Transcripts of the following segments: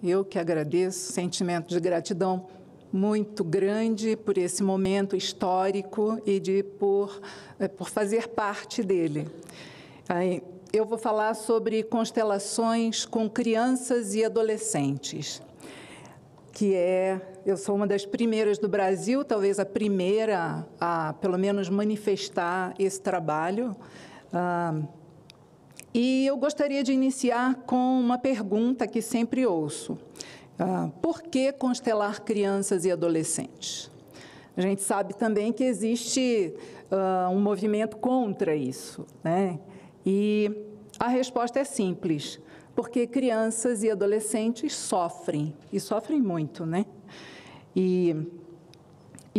Eu que agradeço, sentimento de gratidão muito grande por esse momento histórico e por fazer parte dele. Eu vou falar sobre constelações com crianças e adolescentes, eu sou uma das primeiras do Brasil, talvez a primeira a, pelo menos, manifestar esse trabalho. E eu gostaria de iniciar com uma pergunta que sempre ouço. Por que constelar crianças e adolescentes? A gente sabe também que existe um movimento contra isso, né? E a resposta é simples, porque crianças e adolescentes sofrem, e sofrem muito, né? E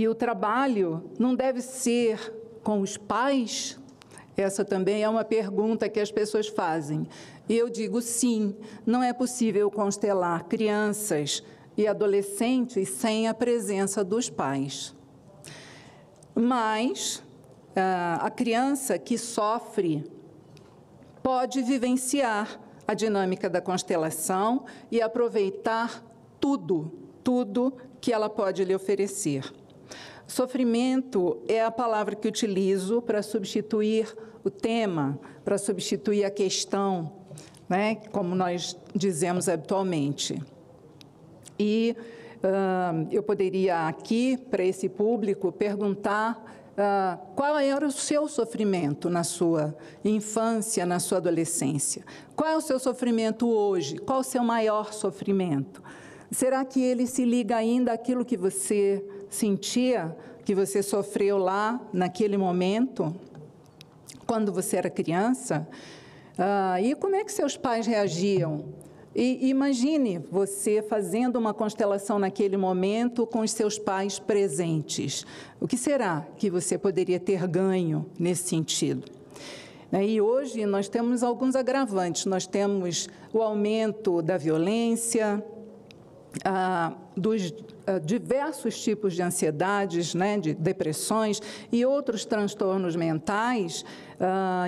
o trabalho não deve ser com os pais. Essa também é uma pergunta que as pessoas fazem. E eu digo sim, não é possível constelar crianças e adolescentes sem a presença dos pais. Mas a criança que sofre pode vivenciar a dinâmica da constelação e aproveitar tudo que ela pode lhe oferecer. Sofrimento é a palavra que utilizo para substituir o tema, para substituir a questão, né, como nós dizemos habitualmente. E eu poderia aqui, para esse público, perguntar qual era o seu sofrimento na sua infância, na sua adolescência? Qual é o seu sofrimento hoje? Qual o seu maior sofrimento? Será que ele se liga ainda àquilo que você sentia, que você sofreu lá, naquele momento, quando você era criança? E como é que seus pais reagiam? E imagine você fazendo uma constelação naquele momento com os seus pais presentes. O que será que você poderia ter ganho nesse sentido? E hoje nós temos alguns agravantes. Nós temos o aumento da violência, dos diversos tipos de ansiedades, né, de depressões e outros transtornos mentais,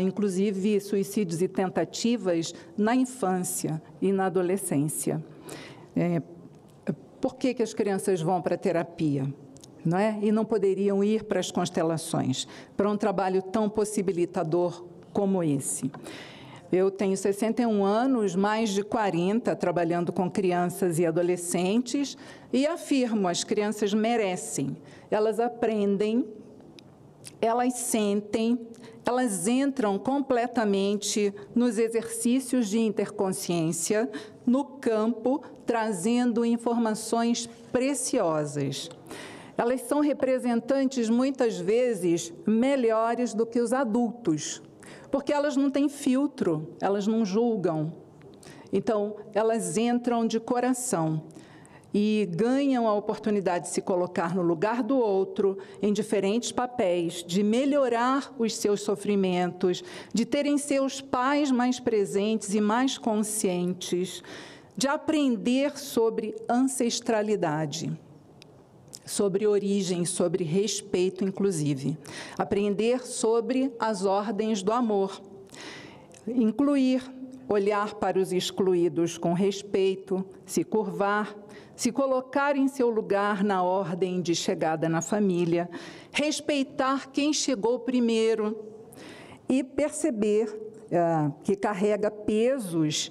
inclusive suicídios e tentativas na infância e na adolescência. Por que as crianças vão para a terapia? Não é? E não poderiam ir para as constelações, para um trabalho tão possibilitador como esse? Eu tenho 61 anos, mais de 40, trabalhando com crianças e adolescentes, e afirmo, as crianças merecem. Elas aprendem, elas sentem, elas entram completamente nos exercícios de interconsciência, no campo, trazendo informações preciosas. Elas são representantes, muitas vezes, melhores do que os adultos, porque elas não têm filtro, elas não julgam. Então, elas entram de coração e ganham a oportunidade de se colocar no lugar do outro, em diferentes papéis, de melhorar os seus sofrimentos, de terem seus pais mais presentes e mais conscientes, de aprender sobre ancestralidade, sobre origem, sobre respeito, inclusive. Aprender sobre as ordens do amor. Incluir, olhar para os excluídos com respeito, se curvar, se colocar em seu lugar na ordem de chegada na família, respeitar quem chegou primeiro e perceber que carrega pesos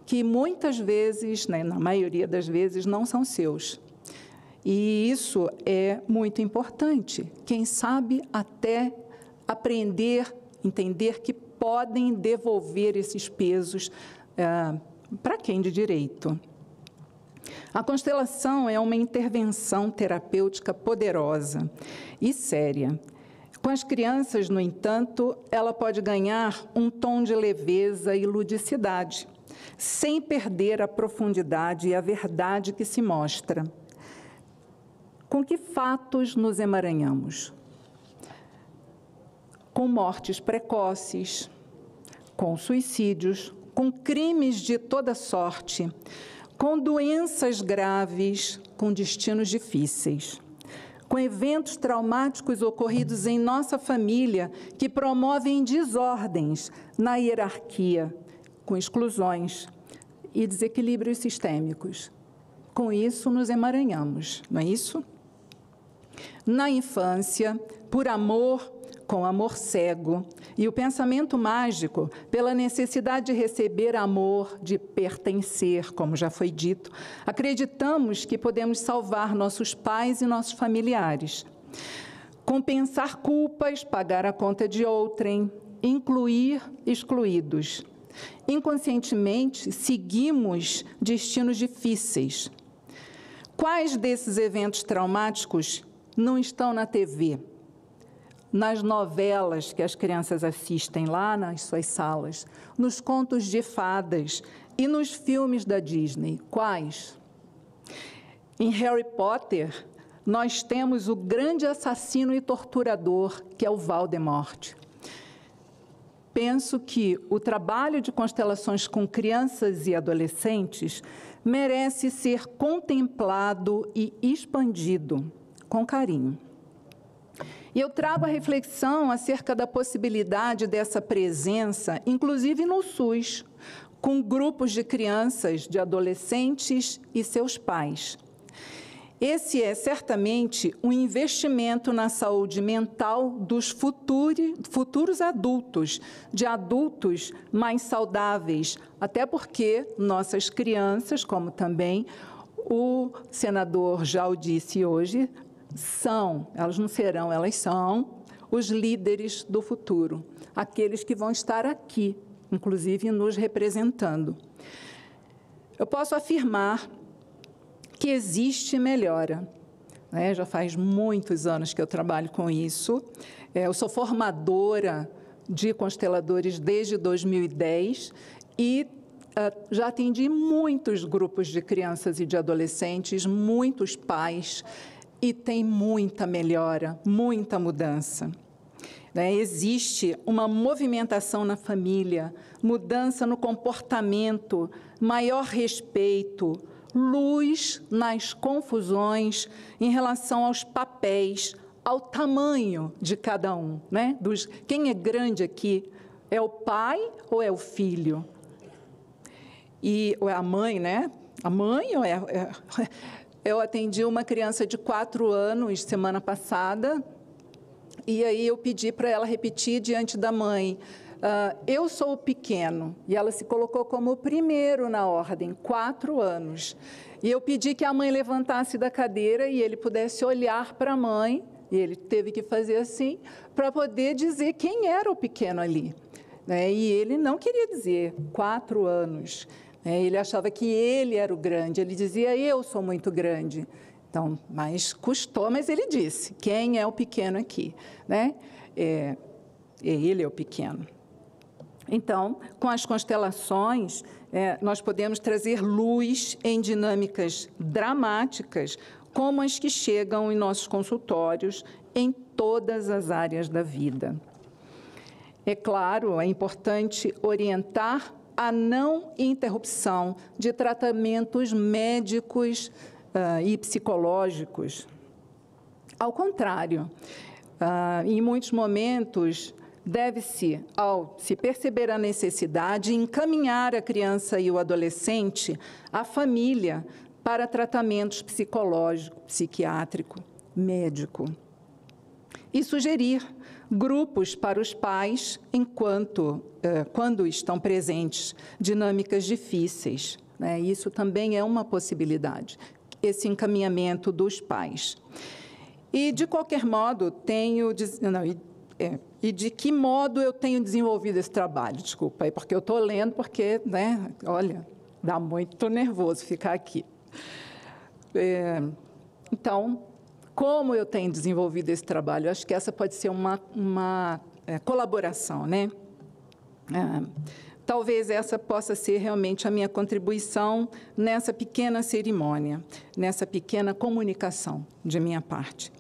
que muitas vezes, né, na maioria das vezes, não são seus. E isso é muito importante. Quem sabe até aprender, entender que podem devolver esses pesos para quem de direito. A constelação é uma intervenção terapêutica poderosa e séria. Com as crianças, no entanto, ela pode ganhar um tom de leveza e ludicidade, sem perder a profundidade e a verdade que se mostra. Com que fatos nos emaranhamos? Com mortes precoces, com suicídios, com crimes de toda sorte, com doenças graves, com destinos difíceis, com eventos traumáticos ocorridos em nossa família que promovem desordens na hierarquia, com exclusões e desequilíbrios sistêmicos. Com isso, nos emaranhamos, não é isso? Na infância, por amor, com amor cego, e o pensamento mágico, pela necessidade de receber amor, de pertencer, como já foi dito, acreditamos que podemos salvar nossos pais e nossos familiares. Compensar culpas, pagar a conta de outrem, incluir excluídos. Inconscientemente, seguimos destinos difíceis. Quais desses eventos traumáticos não estão na TV? Nas novelas que as crianças assistem lá nas suas salas, nos contos de fadas e nos filmes da Disney. Quais? Em Harry Potter, nós temos o grande assassino e torturador, que é o Voldemort. Penso que o trabalho de constelações com crianças e adolescentes merece ser contemplado e expandido com carinho. E eu trago a reflexão acerca da possibilidade dessa presença, inclusive no SUS, com grupos de crianças, de adolescentes e seus pais. Esse é certamente um investimento na saúde mental dos futuros adultos, de adultos mais saudáveis, até porque nossas crianças, como também o senador já o disse hoje, elas não serão, elas são os líderes do futuro, aqueles que vão estar aqui, inclusive nos representando. Eu posso afirmar que existe melhora. Já faz muitos anos que eu trabalho com isso. Eu sou formadora de consteladores desde 2010 e já atendi muitos grupos de crianças e de adolescentes, muitos pais, e tem muita melhora, muita mudança. Existe uma movimentação na família, mudança no comportamento, maior respeito, luz nas confusões em relação aos papéis, ao tamanho de cada um. Quem é grande aqui? É o pai ou é o filho? Ou é a mãe, né? A mãe ou é... Eu atendi uma criança de 4 anos semana passada, e aí eu pedi para ela repetir diante da mãe, eu sou o pequeno, e ela se colocou como o primeiro na ordem, 4 anos. E eu pedi que a mãe levantasse da cadeira e ele pudesse olhar para a mãe, e ele teve que fazer assim, para poder dizer quem era o pequeno ali. E ele não queria dizer 4 anos. Ele achava que ele era o grande, ele dizia, eu sou muito grande. Então, mas custou, mas ele disse, quem é o pequeno aqui? Ele é o pequeno. Então, com as constelações, nós podemos trazer luz em dinâmicas dramáticas, como as que chegam em nossos consultórios, em todas as áreas da vida. É claro, é importante orientar a não interrupção de tratamentos médicos e psicológicos. Ao contrário, em muitos momentos, deve-se, ao se perceber a necessidade, encaminhar a criança e o adolescente, a família, para tratamentos psicológico, psiquiátrico, médico. E sugerir grupos para os pais, quando estão presentes, dinâmicas difíceis. Isso também é uma possibilidade, esse encaminhamento dos pais. E, de qualquer modo, de que modo eu tenho desenvolvido esse trabalho? Desculpa aí, porque eu estou lendo, porque, olha, dá muito nervoso ficar aqui. Então, como eu tenho desenvolvido esse trabalho? Eu acho que essa pode ser uma colaboração, Talvez essa possa ser realmente a minha contribuição nessa pequena cerimônia, nessa pequena comunicação de minha parte.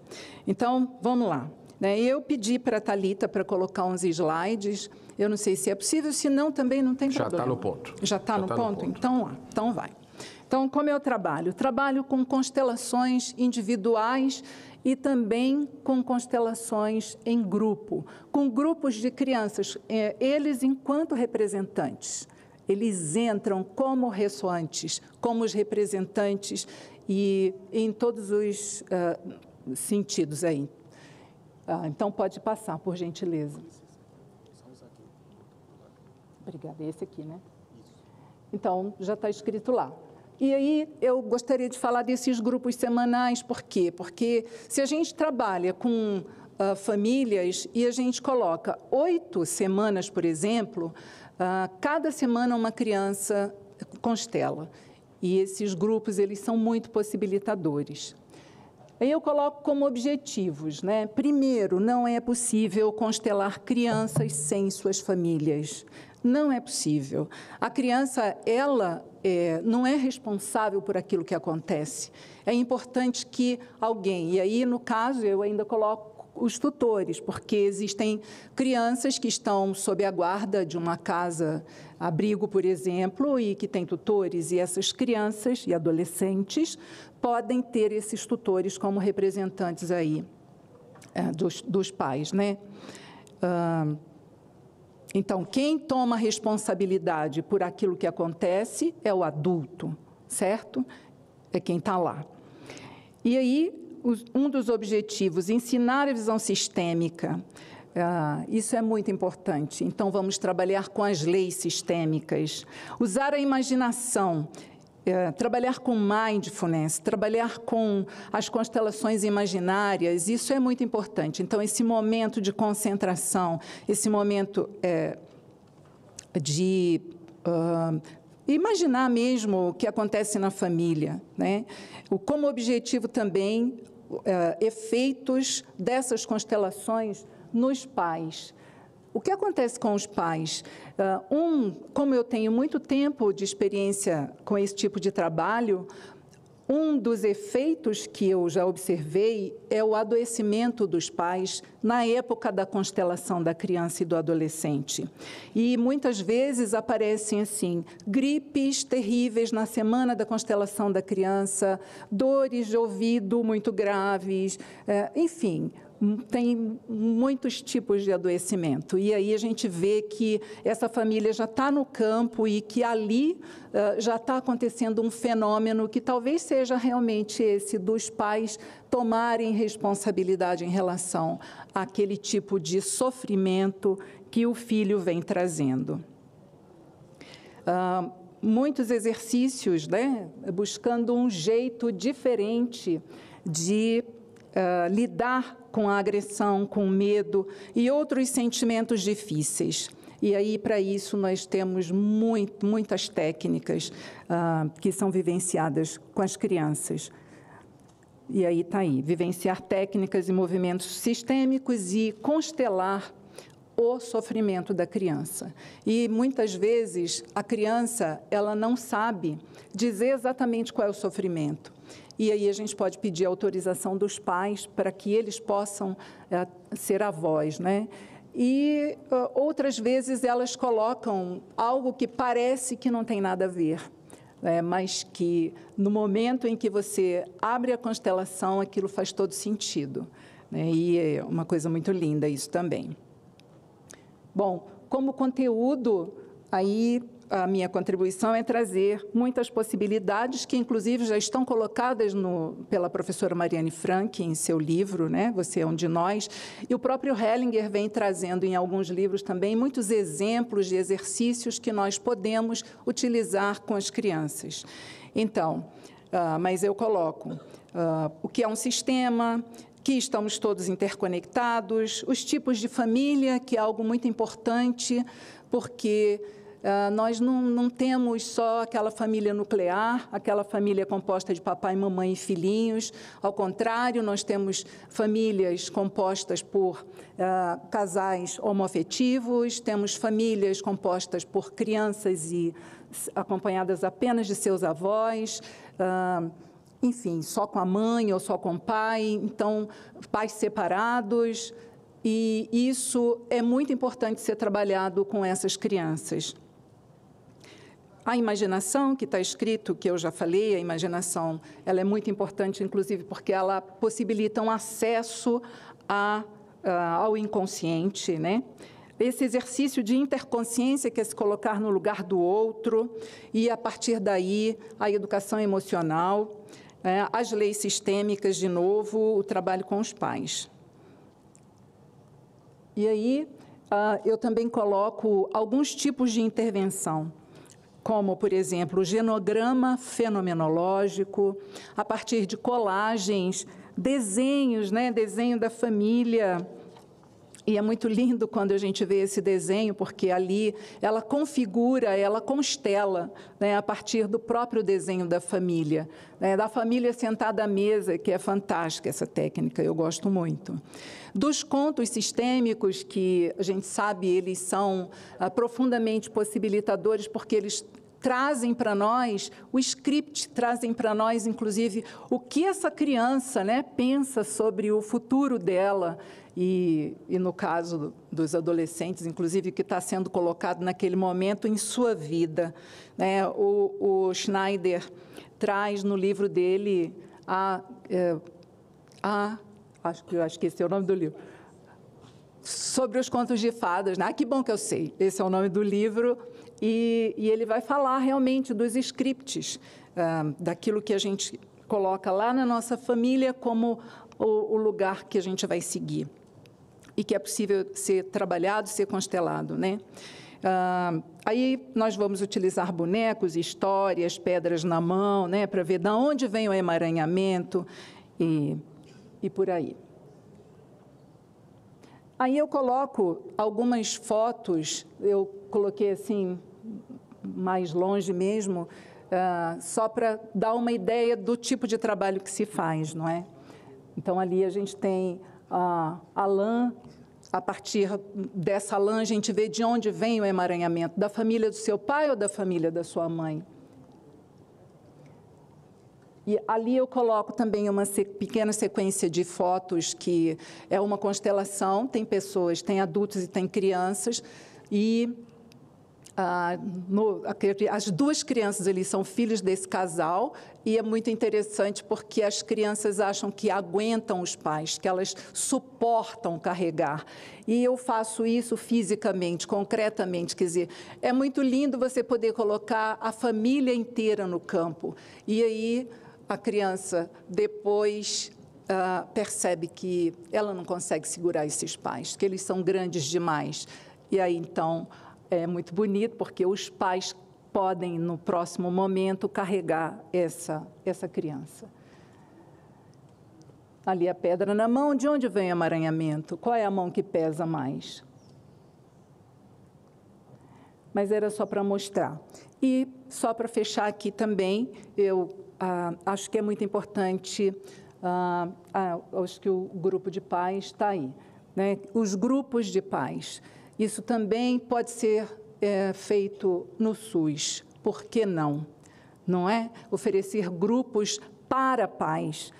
Então, vamos lá. Eu pedi para a Thalita para colocar uns slides. Eu não sei se é possível, se não, também não tem problema. Já está no ponto. Já está no ponto? Então, lá. Então, vai. Então, como eu trabalho? Trabalho com constelações individuais e também com constelações em grupo, com grupos de crianças, eles enquanto representantes, eles entram como ressoantes, como os representantes e em todos os sentidos aí. Então, pode passar, por gentileza. Obrigada. Esse aqui, né? Então, já está escrito lá. E aí, eu gostaria de falar desses grupos semanais. Por quê? Porque se a gente trabalha com famílias e a gente coloca 8 semanas, por exemplo, cada semana uma criança constela. E esses grupos, eles são muito possibilitadores. Aí eu coloco como objetivos, né? Primeiro, não é possível constelar crianças sem suas famílias. Não é possível. A criança, ela não é responsável por aquilo que acontece. É importante que alguém, e aí, no caso, eu ainda coloco os tutores, porque existem crianças que estão sob a guarda de uma casa abrigo, por exemplo, e que tem tutores, e essas crianças e adolescentes podem ter esses tutores como representantes aí dos pais, né? Então, quem toma responsabilidade por aquilo que acontece é o adulto, certo? É quem está lá. E aí, um dos objetivos, ensinar a visão sistêmica, isso é muito importante. Então, vamos trabalhar com as leis sistêmicas, usar a imaginação, trabalhar com mindfulness, trabalhar com as constelações imaginárias, isso é muito importante. Então, esse momento de concentração, esse momento de imaginar mesmo o que acontece na família, né? Como objetivo também, efeitos dessas constelações nos pais. O que acontece com os pais? Como eu tenho muito tempo de experiência com esse tipo de trabalho, um dos efeitos que eu já observei é o adoecimento dos pais na época da constelação da criança e do adolescente. E muitas vezes aparecem assim, gripes terríveis na semana da constelação da criança, dores de ouvido muito graves, enfim, tem muitos tipos de adoecimento. E aí a gente vê que essa família já está no campo e que ali já está acontecendo um fenômeno que talvez seja realmente esse dos pais tomarem responsabilidade em relação àquele tipo de sofrimento que o filho vem trazendo. Muitos exercícios, né, buscando um jeito diferente de lidar com a agressão, com o medo e outros sentimentos difíceis. E aí, para isso, nós temos muitas técnicas que são vivenciadas com as crianças. E aí está aí, vivenciar técnicas e movimentos sistêmicos e constelar o sofrimento da criança. E, muitas vezes, a criança ela não sabe dizer exatamente qual é o sofrimento. E aí a gente pode pedir a autorização dos pais para que eles possam ser a voz, né? E outras vezes elas colocam algo que parece que não tem nada a ver, mas que no momento em que você abre a constelação, aquilo faz todo sentido, né? E é uma coisa muito linda isso também. Bom, como conteúdo, aí a minha contribuição é trazer muitas possibilidades que, inclusive, já estão colocadas pela professora Mariane Frank em seu livro, né? Você é um de nós. E o próprio Hellinger vem trazendo em alguns livros também muitos exemplos de exercícios que nós podemos utilizar com as crianças. Então, mas eu coloco o que é um sistema, que estamos todos interconectados, os tipos de família, que é algo muito importante, porque nós não temos só aquela família nuclear, aquela família composta de papai, mamãe e filhinhos. Ao contrário, nós temos famílias compostas por casais homoafetivos, temos famílias compostas por crianças e acompanhadas apenas de seus avós, enfim, só com a mãe ou só com o pai, então, pais separados, e isso é muito importante ser trabalhado com essas crianças. A imaginação, que está escrito, que eu já falei, a imaginação, ela é muito importante, inclusive, porque ela possibilita um acesso ao inconsciente, né? esse exercício de interconsciência, que é se colocar no lugar do outro, e, a partir daí, a educação emocional, as leis sistêmicas, de novo, o trabalho com os pais. E aí, eu também coloco alguns tipos de intervenção, como, por exemplo, o genograma fenomenológico, a partir de colagens, desenhos, né? Desenho da família. E é muito lindo quando a gente vê esse desenho, porque ali ela configura, ela constela, né, a partir do próprio desenho da família, né, da família sentada à mesa, que é fantástica essa técnica, eu gosto muito. Dos contos sistêmicos, que a gente sabe, eles são profundamente possibilitadores, porque eles trazem para nós o script, trazem para nós, inclusive, o que essa criança, né, pensa sobre o futuro dela, e no caso dos adolescentes, inclusive, o que está sendo colocado naquele momento em sua vida, né? O Schneider traz no livro dele acho que eu esqueci o nome do livro, sobre os contos de fadas, né? Que bom que eu sei, esse é o nome do livro, e ele vai falar realmente dos scripts, daquilo que a gente coloca lá na nossa família como o lugar que a gente vai seguir e que é possível ser trabalhado, ser constelado, né? Aí nós vamos utilizar bonecos, histórias, pedras na mão, né, para ver de onde vem o emaranhamento e por aí. Aí eu coloco algumas fotos, eu coloquei assim, mais longe mesmo, só para dar uma ideia do tipo de trabalho que se faz, não é? Então, ali a gente tem a lã, a partir dessa lã a gente vê de onde vem o emaranhamento, da família do seu pai ou da família da sua mãe. E ali eu coloco também uma pequena sequência de fotos, que é uma constelação, tem pessoas, tem adultos e tem crianças, e as duas crianças ali são filhos desse casal, e é muito interessante porque as crianças acham que aguentam os pais, que elas suportam carregar. E eu faço isso fisicamente, concretamente, quer dizer, é muito lindo você poder colocar a família inteira no campo. E aí a criança depois percebe que ela não consegue segurar esses pais, que eles são grandes demais. E aí, então, é muito bonito, porque os pais podem, no próximo momento, carregar essa criança. Ali a pedra na mão, de onde vem o emaranhamento? Qual é a mão que pesa mais? Mas era só para mostrar. E, só para fechar aqui também, eu acho que é muito importante, acho que o grupo de pais está aí, né? Os grupos de pais. Isso também pode ser feito no SUS. Por que não? Não é? Oferecer grupos para pais.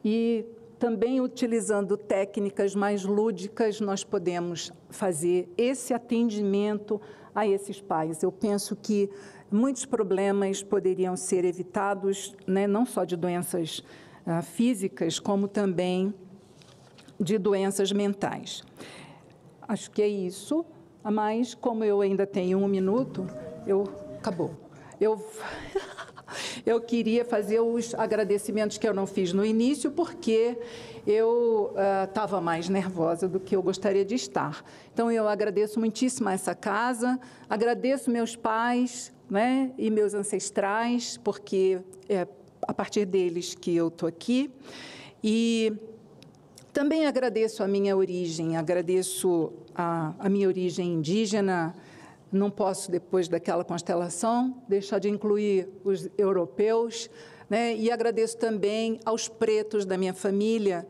E também, utilizando técnicas mais lúdicas, nós podemos fazer esse atendimento a esses pais. Eu penso que muitos problemas poderiam ser evitados, né, não só de doenças físicas, como também de doenças mentais. Acho que é isso, mas como eu ainda tenho 1 minuto, acabou. Eu queria fazer os agradecimentos que eu não fiz no início, porque eu estava mais nervosa do que eu gostaria de estar. Então, eu agradeço muitíssimo a essa casa, agradeço meus pais, né, e meus ancestrais, porque é a partir deles que eu estou aqui. E também agradeço a minha origem, agradeço a minha origem indígena. Não posso, depois daquela constelação, deixar de incluir os europeus, né? E agradeço também aos pretos da minha família.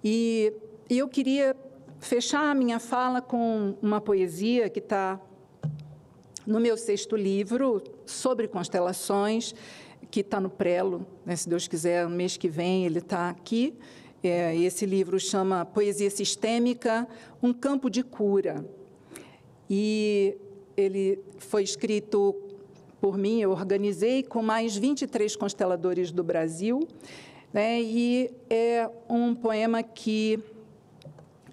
E eu queria fechar a minha fala com uma poesia que está no meu 6º livro, sobre constelações, que está no prelo, né? Se Deus quiser, no mês que vem ele está aqui. Esse livro chama Poesia Sistêmica, um campo de cura. E ele foi escrito por mim, eu organizei com mais 23 consteladores do Brasil, né? E é um poema que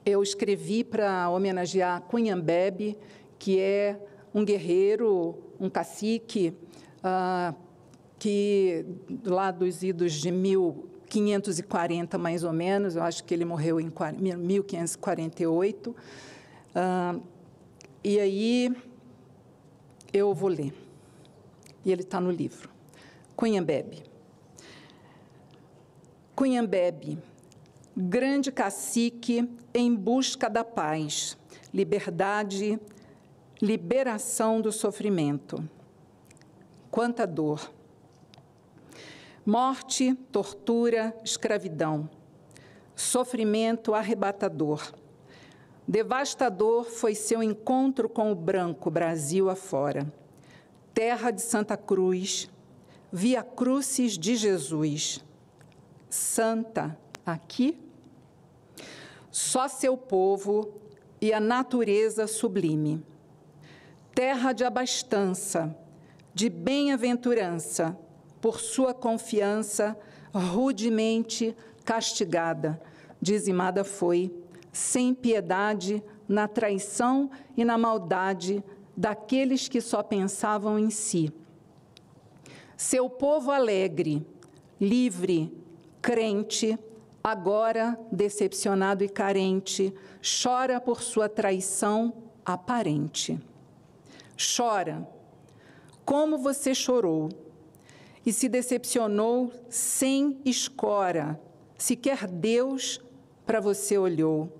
eu escrevi para homenagear Cunhambebe, que é um guerreiro, um cacique, que lá dos idos de 1540, mais ou menos, eu acho que ele morreu em 1548. E aí eu vou ler. E ele está no livro. Cunhambebe. Cunhambebe, grande cacique em busca da paz, liberdade, liberação do sofrimento. Quanta dor! Morte, tortura, escravidão, sofrimento arrebatador. Devastador foi seu encontro com o branco Brasil afora. Terra de Santa Cruz, Via Crucis de Jesus. Santa, aqui? Só seu povo e a natureza sublime. Terra de abastança, de bem-aventurança, por sua confiança, rudemente castigada, dizimada foi, sem piedade, na traição e na maldade daqueles que só pensavam em si. Seu povo alegre, livre, crente, agora decepcionado e carente, chora por sua traição aparente. Chora, como você chorou, e se decepcionou sem escora, sequer Deus para você olhou.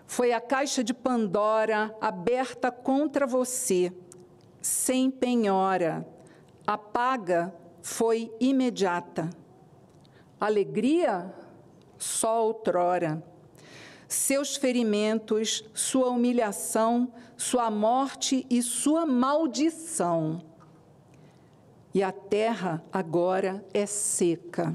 Foi a caixa de Pandora aberta contra você, sem penhora, a paga foi imediata. Alegria, só outrora. Seus ferimentos, sua humilhação, sua morte e sua maldição. E a terra agora é seca.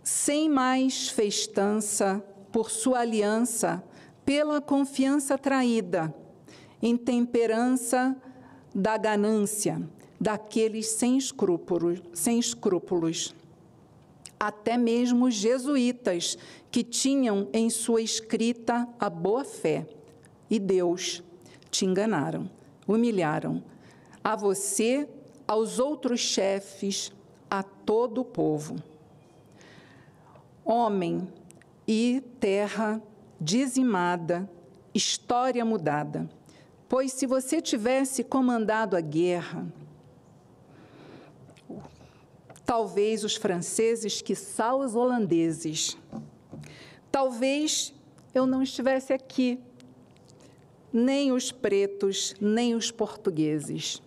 Sem mais festança, por sua aliança, pela confiança traída, intemperança da ganância, daqueles sem escrúpulos. Até mesmo os jesuítas, que tinham em sua escrita a boa-fé, e Deus, te enganaram, humilharam, a você, aos outros chefes, a todo o povo. Homem e terra dizimada, história mudada, pois se você tivesse comandado a guerra, talvez os franceses, quiçá os holandeses, talvez eu não estivesse aqui, nem os pretos, nem os portugueses.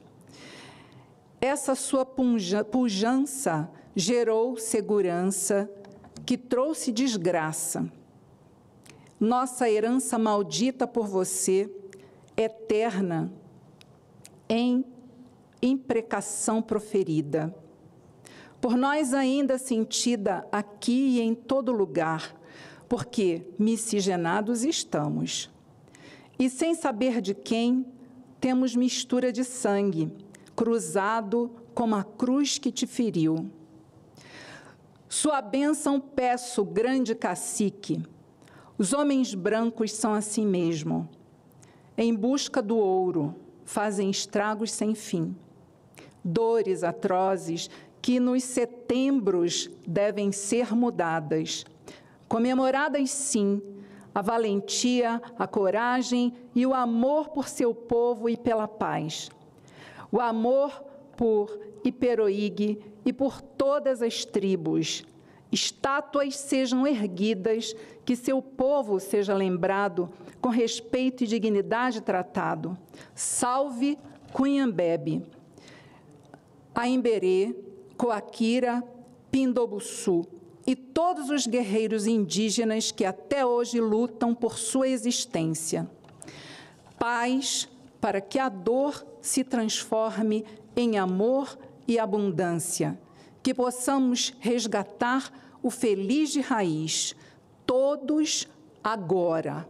Essa sua pujança gerou segurança, que trouxe desgraça. Nossa herança maldita por você, eterna, em imprecação proferida. Por nós ainda sentida aqui e em todo lugar, porque miscigenados estamos. E sem saber de quem, temos mistura de sangue, cruzado como a cruz que te feriu. Sua bênção peço, grande cacique. Os homens brancos são assim mesmo. Em busca do ouro, fazem estragos sem fim. Dores atrozes que nos setembros devem ser mudadas. Comemoradas, sim, a valentia, a coragem e o amor por seu povo e pela paz. O amor por Iperoig e por todas as tribos. Estátuas sejam erguidas, que seu povo seja lembrado, com respeito e dignidade tratado. Salve Cunhambebe, Aimberê, Coaquira, Pindobuçu e todos os guerreiros indígenas que até hoje lutam por sua existência. Paz para que a dor se transforme em amor e abundância, que possamos resgatar o feliz de raiz, todos agora.